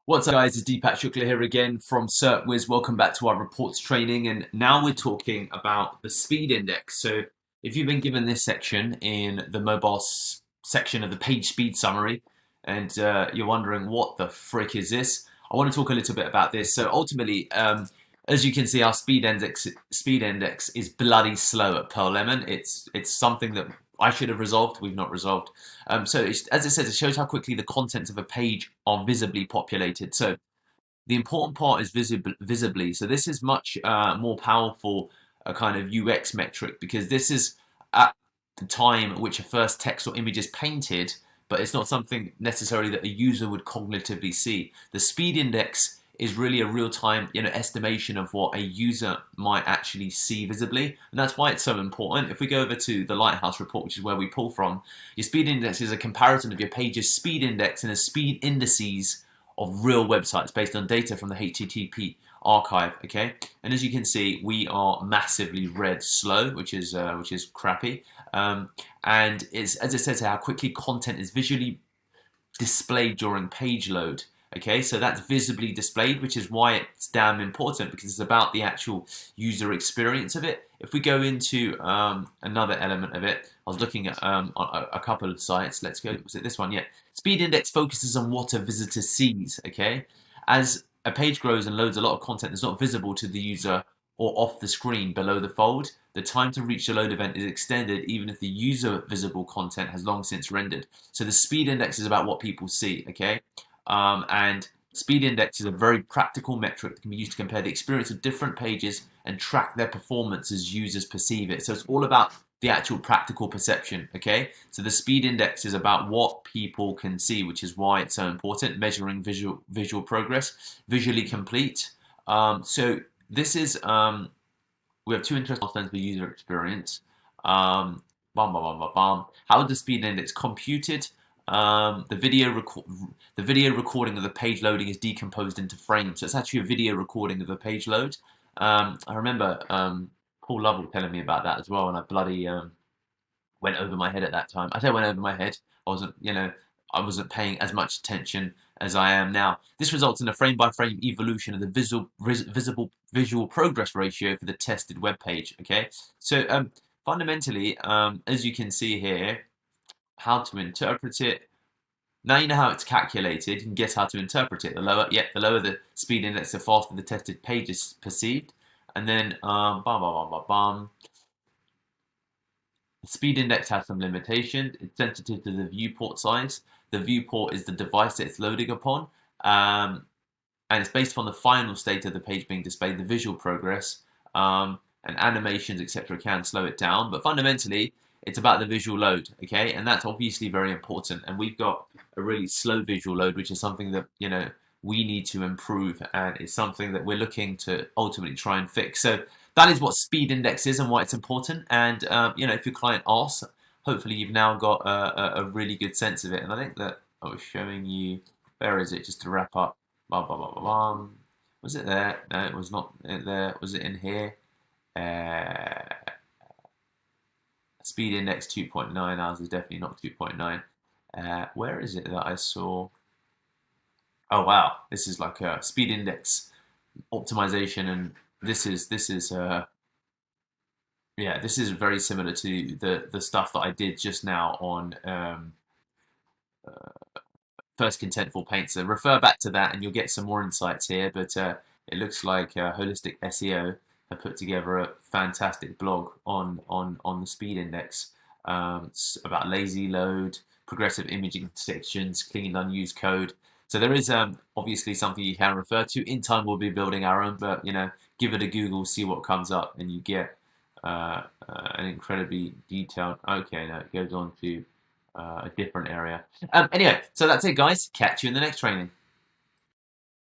What's up guys, it's Deepak Shukla here again from Serpwizz. Welcome back to our reports training, and now we're talking about the speed index. So if you've been given this section in the mobile section of the page speed summary and you're wondering what the frick is this, I want to talk a little bit about this. So ultimately, as you can see, our speed index is bloody slow at Pearl Lemon. It's something that I should have resolved. We've not resolved. So as it says, it shows how quickly the contents of a page are visibly populated. So the important part is visibly. So this is much more powerful a kind of UX metric, because this is at the time at which a first text or image is painted, but it's not something necessarily that a user would cognitively see. The speed index is really a real-time, estimation of what a user might actually see visibly, and that's why it's so important. If we go over to the Lighthouse Report, which is where we pull from, your speed index is a comparison of your page's speed index and the speed indices of real websites based on data from the HTTP archive. Okay, and as you can see, we are massively red slow, which is crappy, and it's, as it says, how quickly content is visually displayed during page load. Okay, so that's visibly displayed, which is why it's damn important, because it's about the actual user experience of it. If we go into another element of it, I was looking at a couple of sites. Let's go, was it this one? Yeah. Speed index focuses on what a visitor sees, okay? As a page grows and loads a lot of content that's not visible to the user or off the screen below the fold, the time to reach the load event is extended even if the user visible content has long since rendered. So the speed index is about what people see, okay? And speed index is a very practical metric that can be used to compare the experience of different pages and track their performance as users perceive it. So it's all about the actual practical perception, okay? So the speed index is about what people can see, which is why it's so important, measuring visual progress, visually complete. So this is, we have two interesting milestones for user experience. How is the speed index computed? The video recording of the page loading is decomposed into frames. So it's actually a video recording of the page load. I remember Paul Lovell telling me about that as well, and I bloody went over my head at that time. I say went over my head. I wasn't paying as much attention as I am now. This results in a frame-by-frame evolution of the visual progress ratio for the tested web page. Okay, so fundamentally, as you can see here, how to interpret it. Now you know how it's calculated, you can guess how to interpret it. The lower the speed index, the faster the tested page is perceived. And then the speed index has some limitations. It's sensitive to the viewport size. The viewport is the device that it's loading upon, and it's based upon the final state of the page being displayed, the visual progress, and animations, etc. can slow it down. But fundamentally, it's about the visual load, okay? And that's obviously very important. And we've got a really slow visual load, which is something that, we need to improve, and it's something that we're looking to ultimately try and fix. So that is what speed index is and why it's important. And, if your client asks, hopefully you've now got a really good sense of it. And I think that I was showing you, where is it, just to wrap up? Was it there? No, it was not there. Was it in here? Speed index 2.9, ours is definitely not 2.9. Where is it that I saw? Oh wow, this is like a speed index optimization, and this is yeah, this is very similar to the stuff that I did just now on first contentful paint. So refer back to that and you'll get some more insights here. But it looks like Holistic SEO have put together a fantastic blog on the speed index, about lazy load, progressive imaging sections, clean unused code. So there is obviously something you can refer to. In time, we'll be building our own, but give it a Google, see what comes up, and you get an incredibly detailed. Okay, now it goes on to a different area. Anyway, so that's it, guys. Catch you in the next training.